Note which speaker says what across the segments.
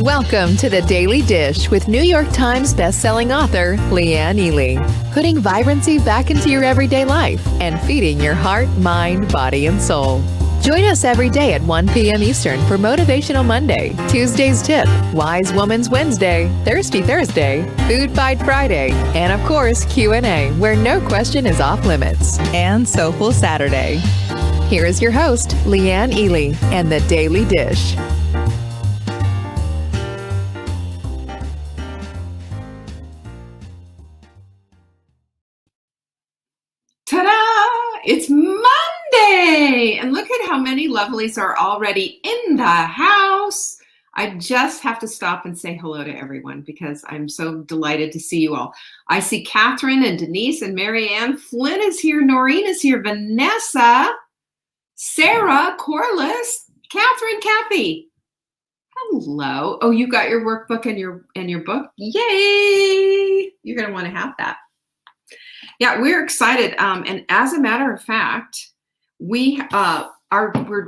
Speaker 1: Welcome to The Daily Dish with New York Times bestselling author Leanne Ely. Putting vibrancy back into your everyday life and feeding your heart, mind, body, and soul. Join us every day at 1 p.m. Eastern for Motivational Monday, Tuesday's Tip, Wise Woman's Wednesday, Thirsty Thursday, Food Fight Friday, and of course Q&A, where no question is off limits, and Soulful Saturday. Here is your host, Leanne Ely, and The Daily Dish.
Speaker 2: Ta-da! It's Monday! And look at how many lovelies are already in the house. I just have to stop and say hello to everyone because I'm so delighted to see you all. I see Catherine and Denise and Marianne. Flynn is here. Noreen is here. Vanessa, Sarah, Corliss, Catherine, Kathy. Hello. Oh, you got your workbook and your book? Yay! You're going to want to have that. Yeah, we're excited. And as a matter of fact, we're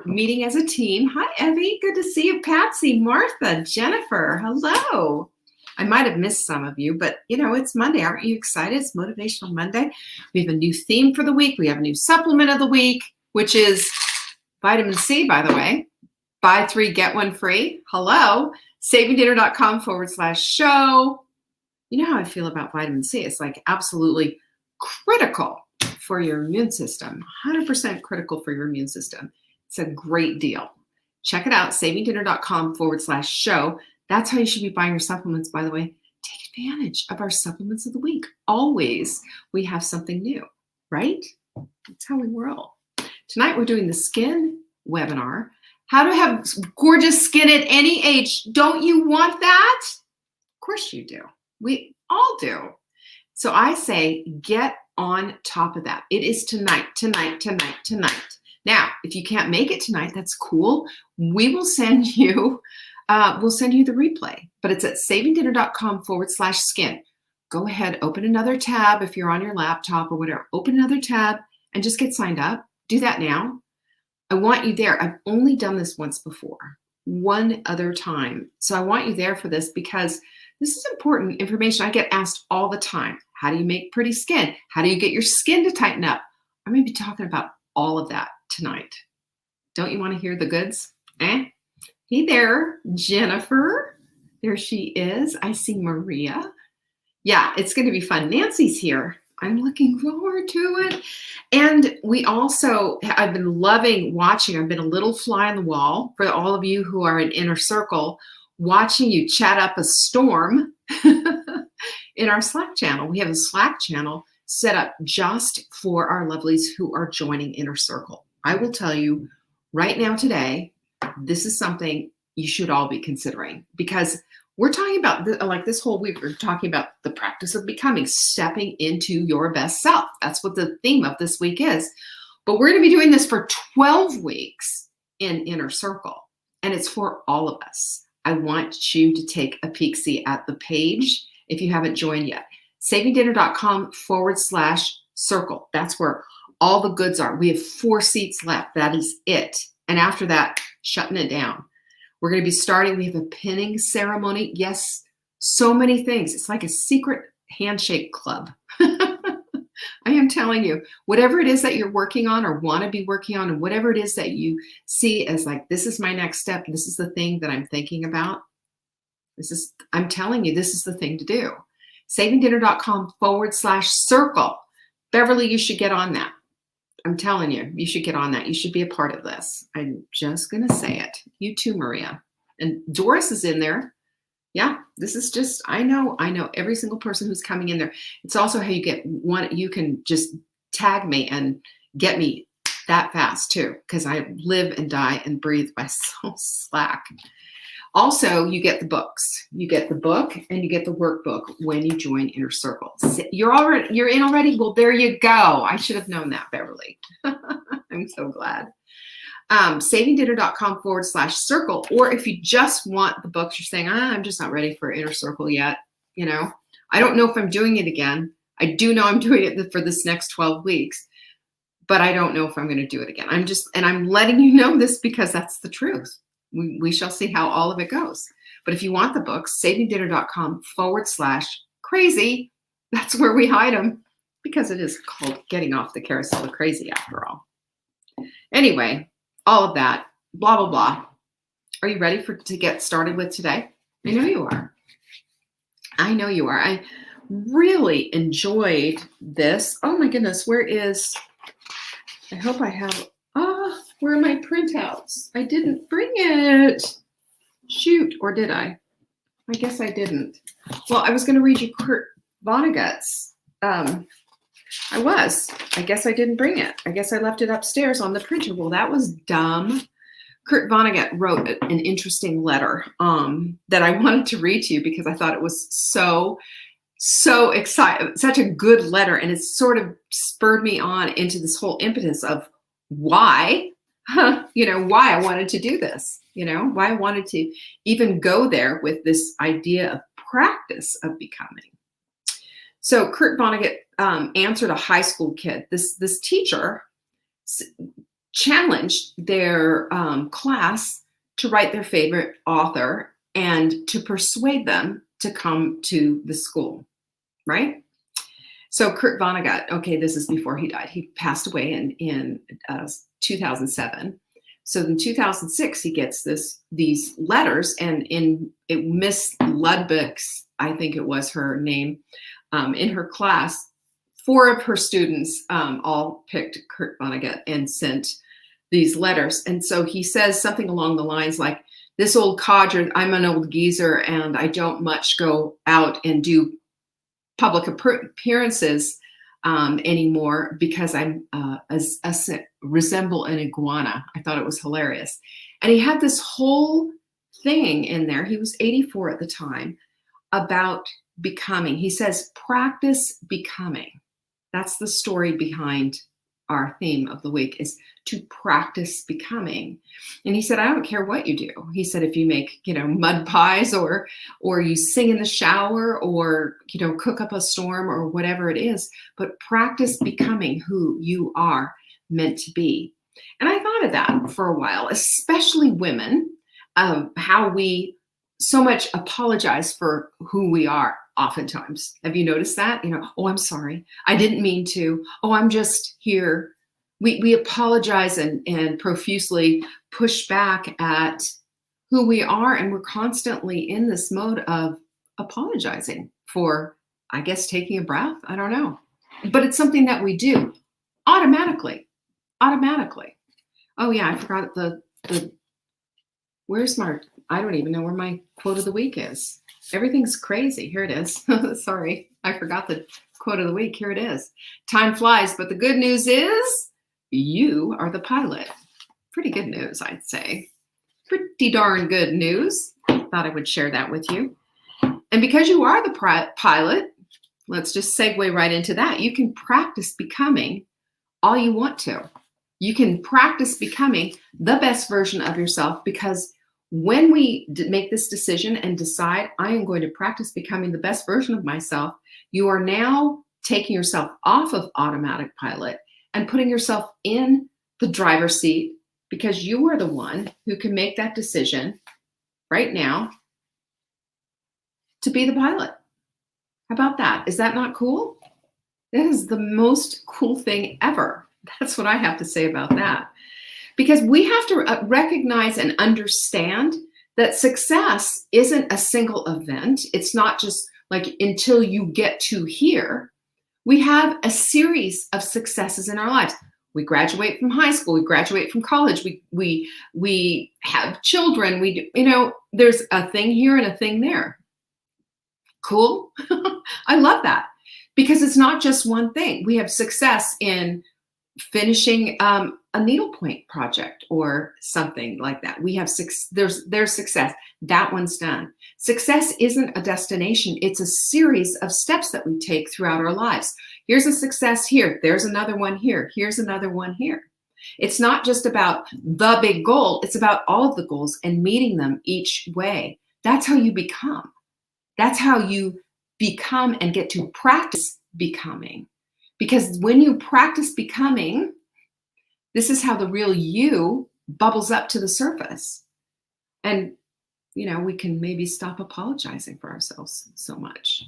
Speaker 2: meeting as a team. Hi, Evie. Good to see you. Patsy, Martha, Jennifer. Hello. I might have missed some of you, but it's Monday. Aren't you excited? It's Motivational Monday. We have a new theme for the week. We have a new supplement of the week, which is vitamin C, by the way. Buy 3, get 1 free. Hello. savingdinner.com/show. You know how I feel about vitamin C. It's like absolutely critical for your immune system, 100% critical for your immune system. It's a great deal. Check it out, savingdinner.com/show. That's how you should be buying your supplements, by the way. Take advantage of our supplements of the week. Always, we have something new, right? That's how we roll. Tonight, we're doing the skin webinar. How to have gorgeous skin at any age. Don't you want that? Of course you do. We all do. So I say, get on top of that. It is tonight. Now, if you can't make it tonight, that's cool. We will send you, the replay, but it's at savingdinner.com/skin. Go ahead, open another tab if you're on your laptop or whatever. Open another tab and just get signed up. Do that now. I want you there. I've only done this once before, one other time. So I want you there for this because this is important information. I get asked all the time. How do you make pretty skin? How do you get your skin to tighten up? I'm going to be talking about all of that tonight. Don't you want to hear the goods? Hey there, Jennifer. There she is. I see Maria. Yeah, it's going to be fun. Nancy's here. I'm looking forward to it. And we also, I've been loving watching. I've been a little fly on the wall for all of you who are in Inner Circle, watching you chat up a storm in our Slack channel. We have a Slack channel set up just for our lovelies who are joining Inner Circle. I will tell you right now today, this is something you should all be considering because we're talking about, like this whole week, we're talking about the practice of becoming, stepping into your best self. That's what the theme of this week is. But we're going to be doing this for 12 weeks in Inner Circle, and it's for all of us. I want you to take a peek-see at the page if you haven't joined yet. savingdinner.com/circle. That's where all the goods are. We have 4 seats left. That is it. And after that, shutting it down. We're going to be starting. We have a pinning ceremony. Yes, so many things. It's like a secret handshake club. I am telling you, whatever it is that you're working on or want to be working on, and whatever it is that you see as like, this is my next step. This is the thing that I'm thinking about. I'm telling you, this is the thing to do. savingdinner.com/circle. Beverly, you should get on that. I'm telling you, you should get on that. You should be a part of this. I'm just going to say it. You too, Maria. And Doris is in there. Yeah, this is just, I know every single person who's coming in there. It's also how you get one, you can just tag me and get me that fast too, because I live and die and breathe by Soul Slack. Also, you get the books. You get the book and you get the workbook when you join Inner Circle. You're in already? Well, there you go. I should have known that, Beverly. I'm so glad. savingdinner.com/circle. Or if you just want the books, you're saying, I'm just not ready for Inner Circle yet. I don't know if I'm doing it again. I do know I'm doing it for this next 12 weeks, but I don't know if I'm going to do it again. I'm letting you know this because that's the truth. We shall see how all of it goes. But if you want the books, savingdinner.com/crazy, that's where we hide them, because it is called Getting Off the Carousel of Crazy after all. Anyway, all of that, blah, blah, blah. Are you ready to get started with today? I know you are. I know you are. I really enjoyed this. Oh my goodness, I hope I have, where are my printouts? I didn't bring it. Shoot, or did I? I guess I didn't. Well, I was going to read you Kurt Vonnegut's. I guess I didn't bring it. I guess I left it upstairs on the printer. Well, that was dumb. Kurt Vonnegut wrote an interesting letter that I wanted to read to you because I thought it was so exciting, such a good letter. And it sort of spurred me on into this whole impetus of why I wanted to do this, why I wanted to even go there with this idea of practice of becoming. So Kurt Vonnegut answered a high school kid. This teacher challenged their class to write their favorite author and to persuade them to come to the school, right? So Kurt Vonnegut, okay, this is before he died. He passed away in 2007. So in 2006, he gets these letters, and Miss Ludbeck's, I think it was her name, in her class, 4 of her students all picked Kurt Vonnegut and sent these letters. And so he says something along the lines like, this old codger, I'm an old geezer, and I don't much go out and do public appearances anymore because I'm resemble an iguana. I thought it was hilarious. And he had this whole thing in there. He was 84 at the time, about becoming. He says, practice becoming. That's the story behind our theme of the week, is to practice becoming. And he said, I don't care what you do. He said, if you make, mud pies or you sing in the shower or, cook up a storm or whatever it is, but practice becoming who you are meant to be. And I thought of that for a while, especially women, how we so much apologize for who we are oftentimes. Have you noticed that? Oh, I'm sorry. I didn't mean to. Oh, I'm just here. We apologize and profusely push back at who we are. And we're constantly in this mode of apologizing for, I guess, taking a breath. I don't know. But it's something that we do automatically. Oh yeah, I forgot I don't even know where my quote of the week is. Everything's crazy. Here it is. Sorry, I forgot the quote of the week. Here it is. Time flies, but the good news is you are the pilot. Pretty good news, I'd say. Pretty darn good news. Thought I would share that with you. And because you are the pilot, let's just segue right into that. You can practice becoming all you want to. You can practice becoming the best version of yourself, because when we make this decision and decide, I am going to practice becoming the best version of myself, you are now taking yourself off of automatic pilot and putting yourself in the driver's seat, because you are the one who can make that decision right now to be the pilot. How about that? Is that not cool? That is the most cool thing ever. That's what I have to say about that. Because we have to recognize and understand that success isn't a single event. It's not just like until you get to here. We have a series of successes in our lives. We graduate from high school. We graduate from college. We have children. There's a thing here and a thing there. Cool. I love that, because it's not just one thing. We have success in finishing a needlepoint project or something like that. We have there's success. That one's done. Success isn't a destination. It's a series of steps that we take throughout our lives. Here's a success here. There's another one here. Here's another one here. It's not just about the big goal. It's about all of the goals and meeting them each way. That's how you become. That's how you become and get to practice becoming. Because when you practice becoming, this is how the real you bubbles up to the surface. And we can maybe stop apologizing for ourselves so much.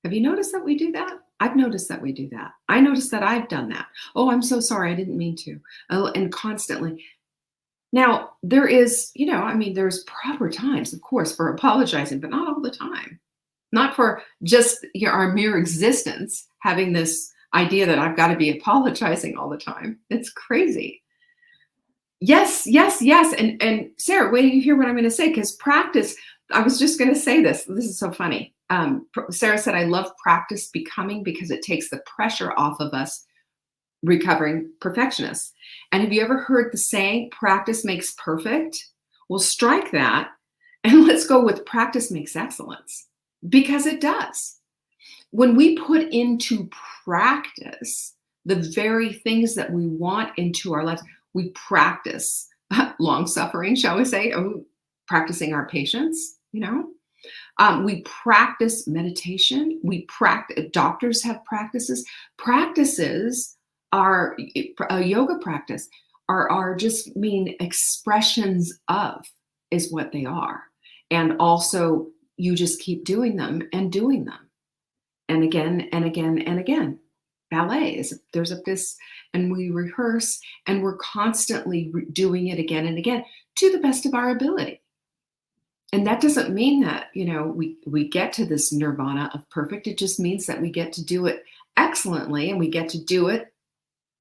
Speaker 2: Have you noticed that we do that? I've noticed that we do that. I noticed that I've done that. Oh, I'm so sorry. I didn't mean to. Oh, and constantly. Now, there is, there's proper times, of course, for apologizing, but not all the time. Not for just our mere existence, having this idea that I've got to be apologizing all the time. It's crazy. Yes, yes, yes. And Sarah, wait till you hear what I'm going to say, because practice, I was just going to say this. This is so funny. Sarah said, I love practice becoming because it takes the pressure off of us recovering perfectionists. And have you ever heard the saying, practice makes perfect? Well, strike that and let's go with practice makes excellence, because it does. When we put into practice the very things that we want into our lives, we practice long suffering, shall we say, practicing our patience, we practice meditation. Doctors have practices. Practices are a yoga practice are just mean expressions of is what they are. And also you just keep doing them and doing them. And again and again and again. Ballet there's this, and we rehearse and we're constantly doing it again and again to the best of our ability. And that doesn't mean that, we get to this nirvana of perfect. It just means that we get to do it excellently, and we get to do it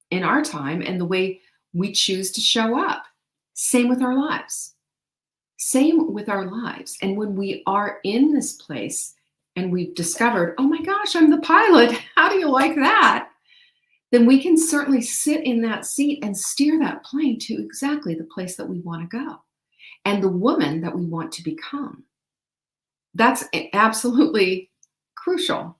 Speaker 2: in our time and the way we choose to show up. Same with our lives. Same with our lives. And when we are in this place and we've discovered, oh my gosh, I'm the pilot. How do you like that? Then we can certainly sit in that seat and steer that plane to exactly the place that we want to go and the woman that we want to become. That's absolutely crucial.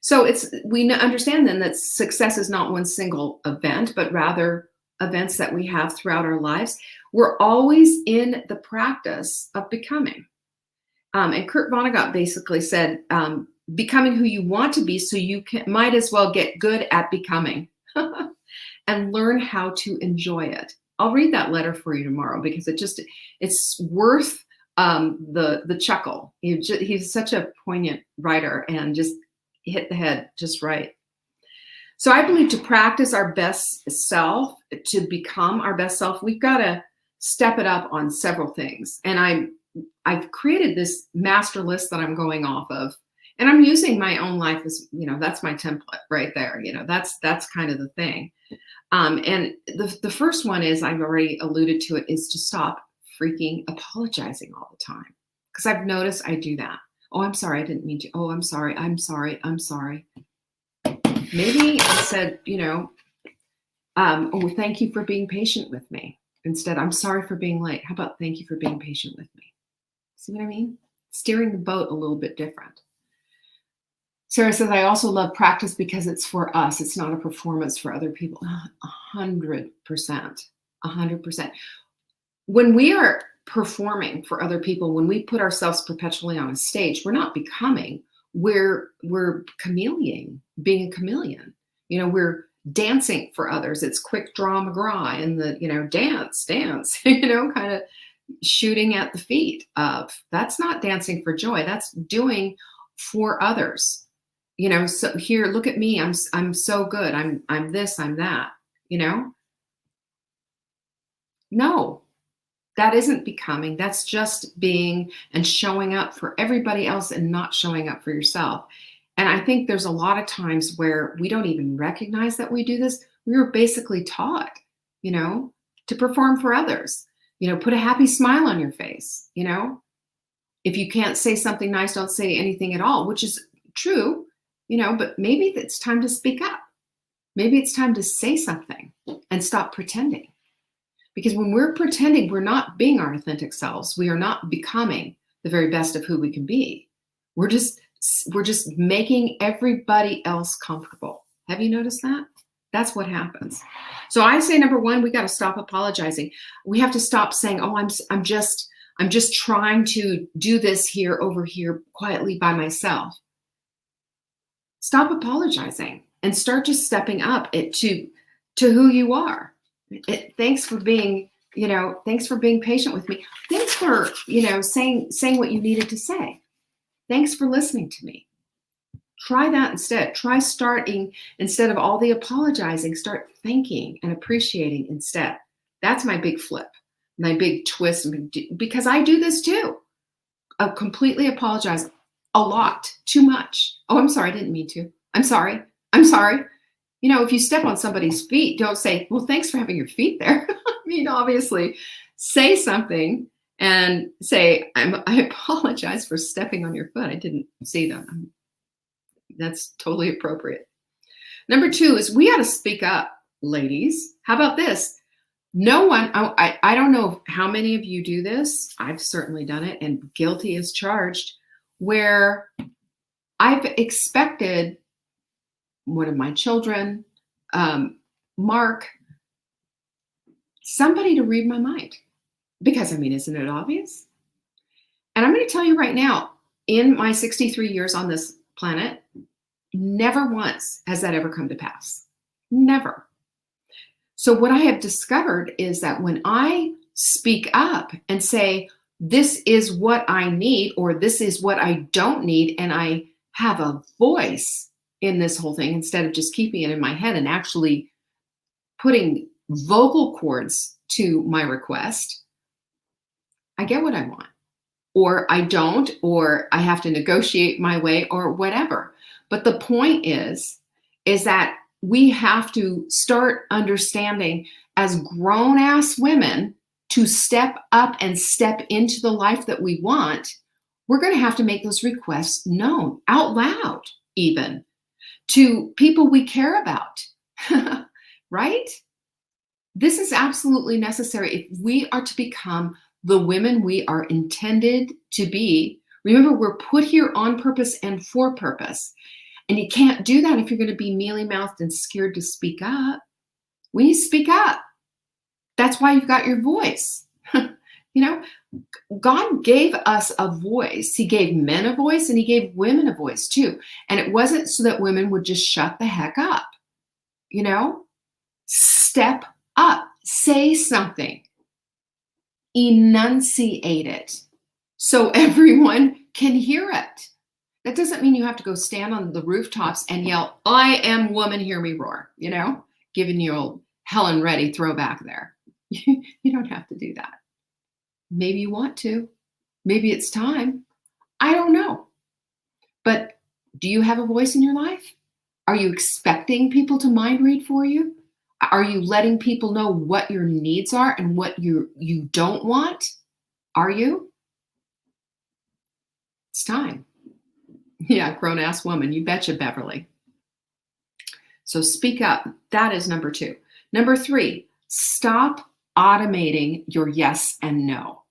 Speaker 2: So we understand then that success is not one single event, but rather events that we have throughout our lives. We're always in the practice of becoming. And Kurt Vonnegut basically said, becoming who you want to be, so you might as well get good at becoming and learn how to enjoy it. I'll read that letter for you tomorrow because it's worth the chuckle. He's such a poignant writer and just hit the head just right. So I believe to practice our best self, to become our best self, we've got to step it up on several things. And I've created this master list that I'm going off of, and I'm using my own life as, that's my template right there. That's kind of the thing. And the first one is, I've already alluded to it, is to stop freaking apologizing all the time. Because I've noticed I do that. Oh, I'm sorry, I didn't mean to. Oh, I'm sorry. Maybe I said, oh, thank you for being patient with me. Instead, I'm sorry for being late. How about thank you for being patient with me? See what I mean? Steering the boat a little bit different. Sarah says, I also love practice because it's for us. It's not a performance for other people. 100%. 100%. When we are performing for other people, when we put ourselves perpetually on a stage, we're not becoming. We're chameleoning, being a chameleon. We're dancing for others. It's quick draw McGraw and the, dance, kind of shooting at the feet of. That's not dancing for joy. That's doing for others. So here, look at me. I'm so good. I'm this, I'm that, No, that isn't becoming. That's just being and showing up for everybody else and not showing up for yourself. And I think there's a lot of times where we don't even recognize that we do this. We were basically taught, to perform for others, put a happy smile on your face, if you can't say something nice, don't say anything at all, which is true, but maybe it's time to speak up. Maybe it's time to say something and stop pretending. Because when we're pretending, we're not being our authentic selves. We are not becoming the very best of who we can be. We're just making everybody else comfortable. Have you noticed that? That's what happens. So I say, number one, we got to stop apologizing. We have to stop saying, oh, I'm just trying to do this here over here quietly by myself. Stop apologizing and start just stepping up to who you are. Thanks for being Thanks for being patient with me. Thanks for, saying what you needed to say. Thanks for listening to me. Try that instead. Try starting, instead of all the apologizing, start thanking and appreciating instead. That's my big flip, my big twist, because I do this too. I completely apologize a lot, too much. Oh, I'm sorry, I didn't mean to. I'm sorry. If you step on somebody's feet, don't say, well, thanks for having your feet there. Obviously, say something and say, I apologize for stepping on your foot. I didn't see them. That's totally appropriate. Number 2 is we got to speak up, ladies. How about this? No one, I don't know how many of you do this. I've certainly done it, and guilty as charged, where I've expected one of my children, Mark, somebody to read my mind. Because, isn't it obvious? And I'm going to tell you right now, in my 63 years on this planet, never once has that ever come to pass. Never. So what I have discovered is that when I speak up and say, this is what I need, or this is what I don't need, and I have a voice in this whole thing, instead of just keeping it in my head and actually putting vocal cords to my request, I get what I want. Or I don't, or I have to negotiate my way, or whatever. But the point is that we have to start understanding, as grown-ass women, to step up and step into the life that we want. We're going to have to make those requests known, out loud even, to people we care about, right? This is absolutely necessary if we are to become the women we are intended to be. Remember, we're put here on purpose and for purpose. And you can't do that if you're going to be mealy-mouthed and scared to speak up. We need to speak up. That's why you've got your voice. God gave us a voice. He gave men a voice, and he gave women a voice too. And it wasn't so that women would just shut the heck up. Step up. Say something. Enunciate it so everyone can hear it. That doesn't mean you have to go stand on the rooftops and yell, I am woman, hear me roar, giving you old Helen Reddy throwback there. You don't have to do that. Maybe you want to. Maybe it's time. I don't know. But do you have a voice in your life? Are you expecting people to mind read for you? Are you letting people know what your needs are and what you don't want? Are you? It's time. Yeah, grown-ass woman. You betcha, Beverly. So speak up. That is number 2. Number 3, stop automating your yes and no.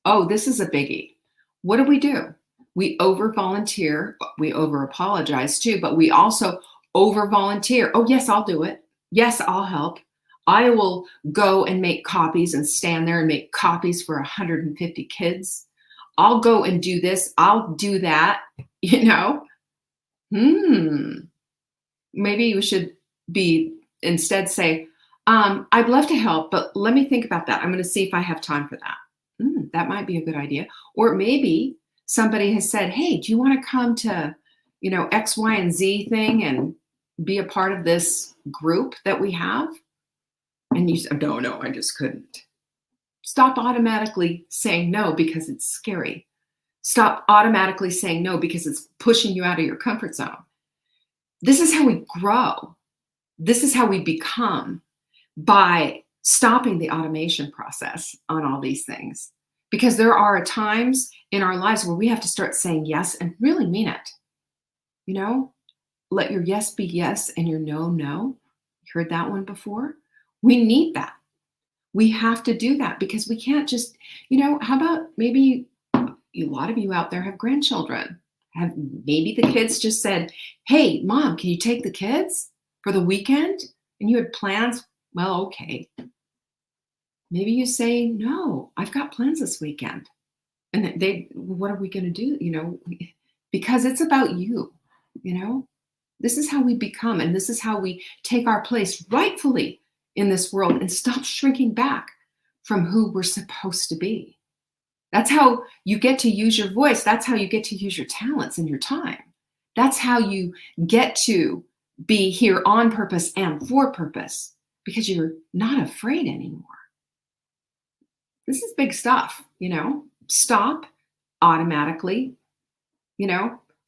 Speaker 2: Oh, this is a biggie. What do? We over-volunteer. We over-apologize too, but we also over-volunteer. Oh, yes, I'll do it. Yes, I'll help. I will go and make copies and stand there and make copies for 150 kids. I'll go and do this. I'll do that. Maybe you should instead say, I'd love to help, but let me think about that. I'm going to see if I have time for that. That might be a good idea. Or maybe somebody has said, hey, do you want to come to, X, Y, and Z thing and be a part of this group that we have? And you said, no, I just couldn't. Stop automatically saying no because it's scary. Stop automatically saying no because it's pushing you out of your comfort zone. This is how we grow. This is how we become, by stopping the automation process on all these things. Because there are times in our lives where we have to start saying yes and really mean it. Let your yes be yes and your no, no. You heard that one before? We need that. We have to do that because we can't just, how about maybe a lot of you out there have grandchildren. Maybe the kids just said, hey, Mom, can you take the kids for the weekend? And you had plans. Well, okay. Maybe you say, no, I've got plans this weekend. And what are we going to do? Because it's about you, This is how we become, and this is how we take our place rightfully in this world and stop shrinking back from who we're supposed to be. That's how you get to use your voice. That's how you get to use your talents and your time. That's how you get to be here on purpose and for purpose, because you're not afraid anymore. This is big stuff, Stop automatically,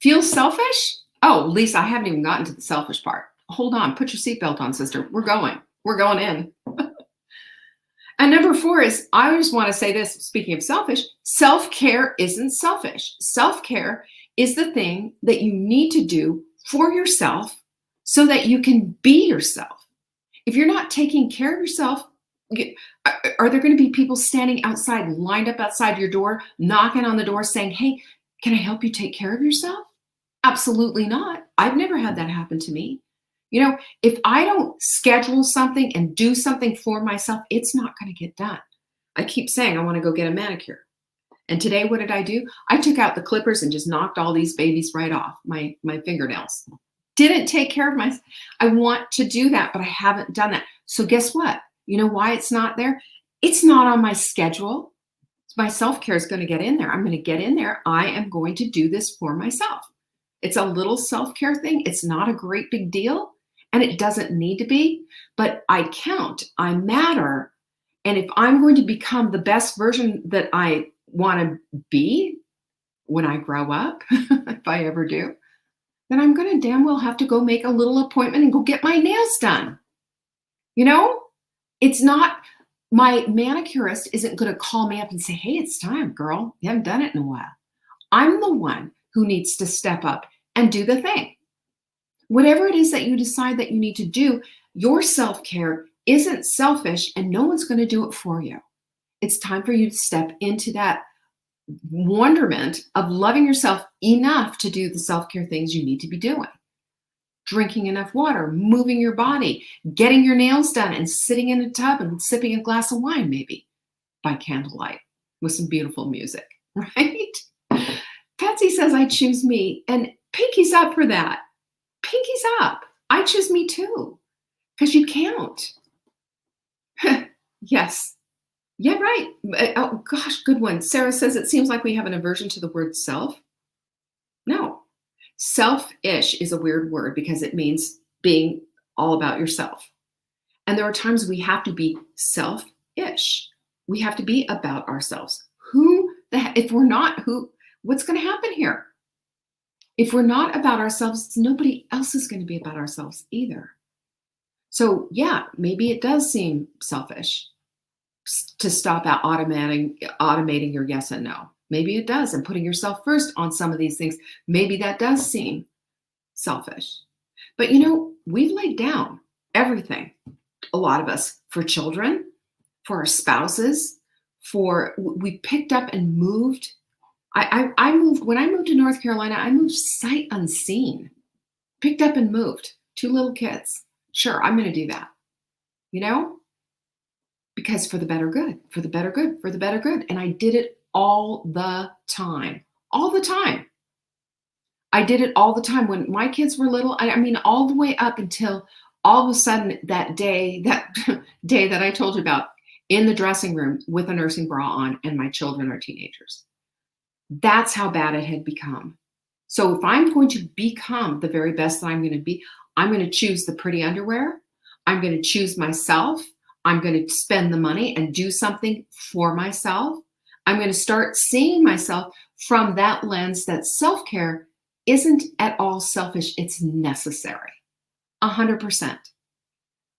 Speaker 2: feel selfish? Oh, Lisa, I haven't even gotten to the selfish part. Hold on, put your seatbelt on, sister. We're going in. And number 4 is, I just want to say this, speaking of selfish, self-care isn't selfish. Self-care is the thing that you need to do for yourself so that you can be yourself. If you're not taking care of yourself, are there going to be people standing outside, lined up outside your door, knocking on the door saying, hey, can I help you take care of yourself? Absolutely not. I've never had that happen to me. If I don't schedule something and do something for myself, it's not going to get done. I keep saying I want to go get a manicure. And today, what did I do? I took out the clippers and just knocked all these babies right off my fingernails. Didn't take care of myself. I want to do that, but I haven't done that. So guess what? You know why it's not there? It's not on my schedule. My self-care is going to get in there. I'm going to get in there. I am going to do this for myself. It's a little self-care thing. It's not a great big deal. And it doesn't need to be, but I count, I matter. And if I'm going to become the best version that I want to be when I grow up, if I ever do, then I'm going to damn well have to go make a little appointment and go get my nails done. It's not, my manicurist isn't going to call me up and say, hey, it's time, girl. You haven't done it in a while. I'm the one who needs to step up and do the thing. Whatever it is that you decide that you need to do, your self-care isn't selfish and no one's going to do it for you. It's time for you to step into that wonderment of loving yourself enough to do the self-care things you need to be doing. Drinking enough water, moving your body, getting your nails done, and sitting in a tub and sipping a glass of wine, maybe by candlelight with some beautiful music, right? Patsy says, I choose me, and Pinky's up for that. Pinky's up. I choose me too, because you count. Yes. Yeah, right. Oh, gosh, good one. Sarah says, it seems like we have an aversion to the word self. No. Selfish is a weird word because it means being all about yourself. And there are times we have to be selfish. We have to be about ourselves. If we're not, what's going to happen here? If we're not about ourselves, nobody else is going to be about ourselves either. So yeah, maybe it does seem selfish to stop at automating your yes and no. Maybe it does. And putting yourself first on some of these things, maybe that does seem selfish. But we've laid down everything, a lot of us, for children, for our spouses, we picked up and moved. I moved, when I moved to North Carolina, I moved sight unseen, picked up and moved 2 little kids. Sure, I'm going to do that, because for the better good, for the better good, for the better good. And I did it all the time, I did it all the time when my kids were little. I mean, all the way up until all of a sudden that day that I told you about in the dressing room with a nursing bra on and my children are teenagers. That's how bad it had become. So if I'm going to become the very best that I'm going to be, I'm going to choose the pretty underwear. I'm going to choose myself. I'm going to spend the money and do something for myself. I'm going to start seeing myself from that lens that self-care isn't at all selfish. It's necessary. 100%.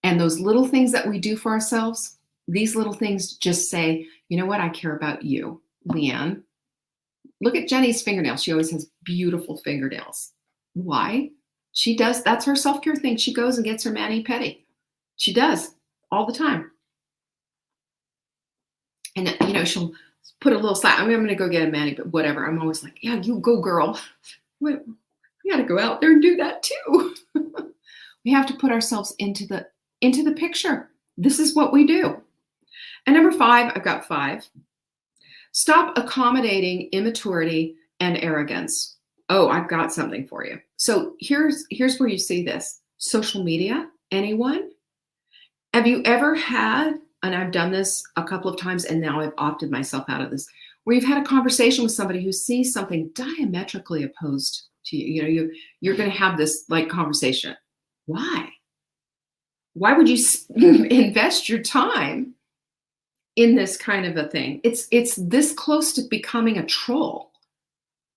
Speaker 2: And those little things that we do for ourselves, these little things just say, you know what? I care about you, Leanne. Look at Jenny's fingernails. She always has beautiful fingernails. Why? She does. That's her self-care thing. She goes and gets her mani-pedi. She does all the time. And, she'll put a little side. I'm going to go get a mani, but whatever. I'm always like, yeah, you go, girl. We got to go out there and do that too. We have to put ourselves into the picture. This is what we do. And number 5, I've got 5. Stop accommodating immaturity and arrogance. Oh, I've got something for you. So here's where you see this. Social media, anyone? Have you ever had and I've done this a couple of times, and now I've opted myself out of this, where you've had a conversation with somebody who sees something diametrically opposed to you. You know, you're going to have this like conversation. Why? Why would you invest your time in this kind of a thing? It's this close to becoming a troll.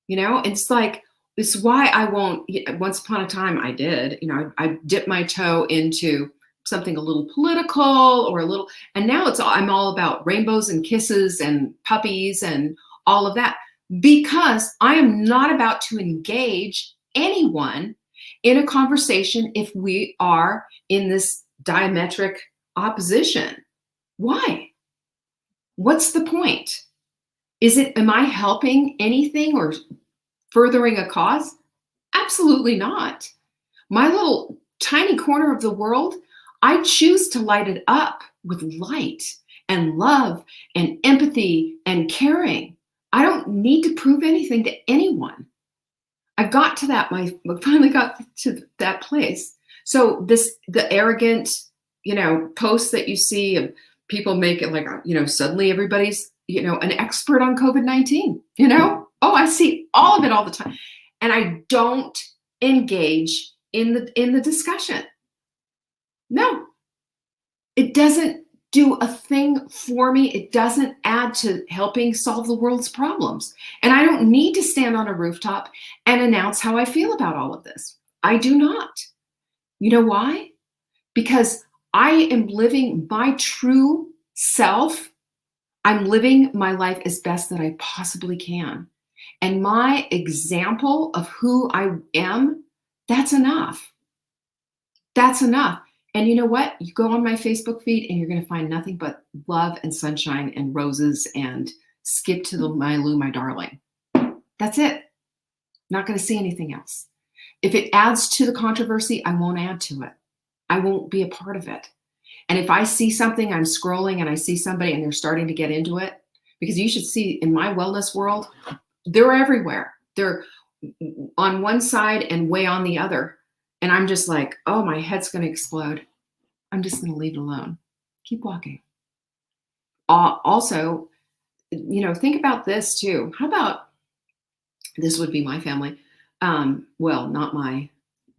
Speaker 2: You know, it's like, it's why I won't. Once upon a time, I did. You know, I dipped my toe into something a little political or a little, and now I'm all about rainbows and kisses and puppies and all of that, because I am not about to engage anyone in a conversation if we are in this diametric opposition. Why? What's the point? Am I helping anything or furthering a cause? Absolutely not. My little tiny corner of the world, I choose to light it up with light and love and empathy and caring. I don't need to prove anything to anyone. I finally got to that place. So the arrogant, posts that you see of people make it like, suddenly everybody's, an expert on COVID-19, Oh, I see all of it all the time. And I don't engage in the discussion. No, it doesn't do a thing for me. It doesn't add to helping solve the world's problems. And I don't need to stand on a rooftop and announce how I feel about all of this. I do not. You know why? Because I am living my true self. I'm living my life as best that I possibly can. And my example of who I am, that's enough. That's enough. And you know what? You go on my Facebook feed and you're going to find nothing but love and sunshine and roses and skip to the my Lou, my darling. That's it. Not going to see anything else. If it adds to the controversy, I won't add to it. I won't be a part of it. And if I see something, I'm scrolling and I see somebody and they're starting to get into it, because you should see in my wellness world, they're everywhere. They're on one side and way on the other. And I'm just like, oh, my head's going to explode. I'm just going to leave it alone. Keep walking. Also, think about this too. How about, this would be my family. Well, not my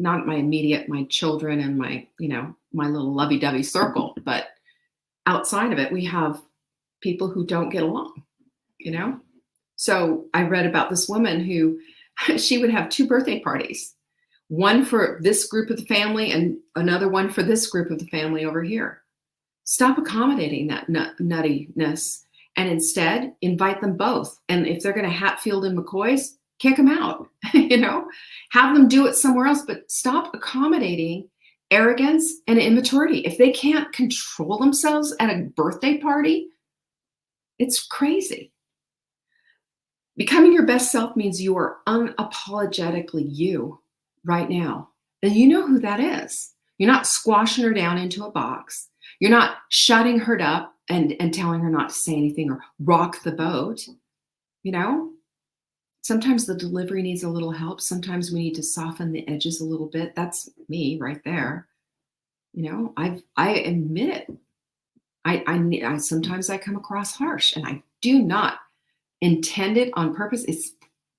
Speaker 2: immediate, my children and my little lovey-dovey circle, but outside of it, we have people who don't get along, So I read about this woman who, she would have 2 birthday parties, one for this group of the family and another one for this group of the family over here. Stop accommodating that nuttiness and instead invite them both. And if they're going to Hatfield and McCoy's, kick them out, have them do it somewhere else, but stop accommodating arrogance and immaturity. If they can't control themselves at a birthday party, it's crazy. Becoming your best self means you are unapologetically you right now. And you know who that is. You're not squashing her down into a box. You're not shutting her up and telling her not to say anything or rock the boat. Sometimes the delivery needs a little help. Sometimes we need to soften the edges a little bit. That's me right there. I admit it. I sometimes I come across harsh, and I do not intend it on purpose. It's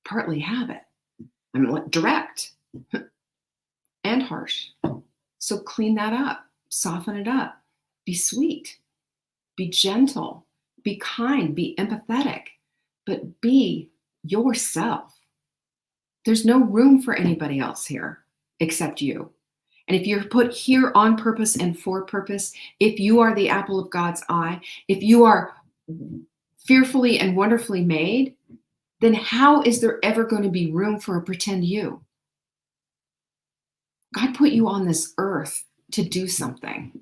Speaker 2: partly habit. I'm direct and harsh. So clean that up, soften it up, be sweet, be gentle, be kind, be empathetic, but be yourself. There's no room for anybody else here except you. And if you're put here on purpose and for purpose, if you are the apple of God's eye, if you are fearfully and wonderfully made, then how is there ever going to be room for a pretend you? God put you on this earth to do something,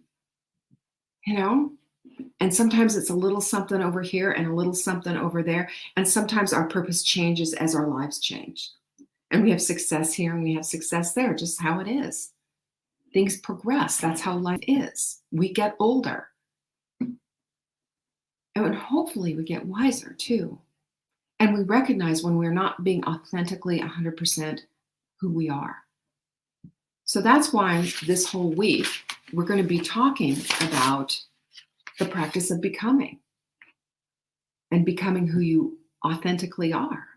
Speaker 2: And sometimes it's a little something over here and a little something over there. And sometimes our purpose changes as our lives change. And we have success here and we have success there, just how it is. Things progress. That's how life is. We get older. And hopefully we get wiser too. And we recognize when we're not being authentically 100% who we are. So that's why this whole week we're going to be talking about the practice of becoming and becoming who you authentically are.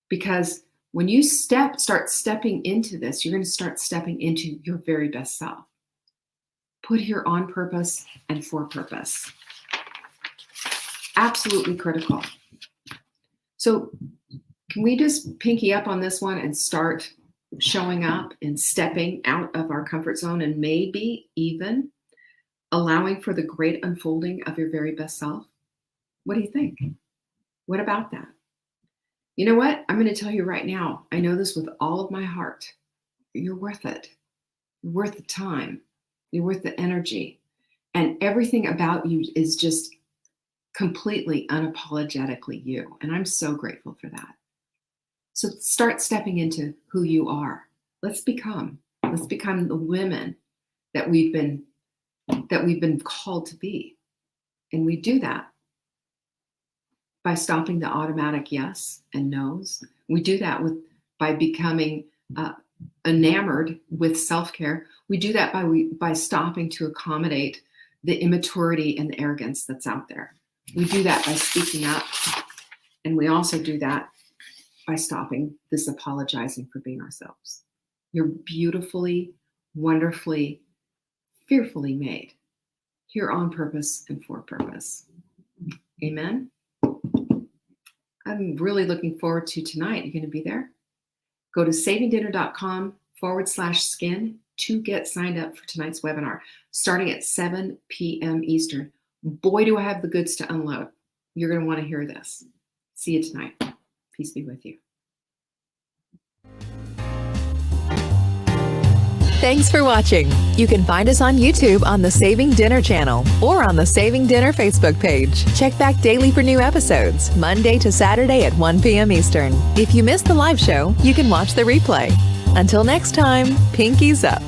Speaker 2: Because when you start stepping into this, you're going to start stepping into your very best self. Put here on purpose and for purpose. Absolutely critical. So can we just pinky up on this one and start showing up and stepping out of our comfort zone and maybe even allowing for the great unfolding of your very best self? What do you think? What about that? You know what? I'm going to tell you right now, I know this with all of my heart. You're worth it. You're worth the time. You're worth the energy. And everything about you is just completely unapologetically you. And I'm so grateful for that. So start stepping into who you are. Let's become the women that we've been called to be. And we do that by stopping the automatic yes and no's. We do that by becoming enamored with self-care. We do that by stopping to accommodate the immaturity and the arrogance that's out there. We do that by speaking up. And we also do that by stopping this apologizing for being ourselves. You're beautifully, wonderfully, fearfully made, here on purpose and for purpose. Amen. I'm really looking forward to tonight. You're going to be there? Go to savingdinner.com/skin to get signed up for tonight's webinar, starting at 7 p.m. Eastern. Boy, do I have the goods to unload. You're going to want to hear this. See you tonight. Peace be with you.
Speaker 1: Thanks for watching. You can find us on YouTube on the Saving Dinner channel or on the Saving Dinner Facebook page. Check back daily for new episodes, Monday to Saturday at 1 p.m. Eastern. If you missed the live show, you can watch the replay. Until next time, pinkies up.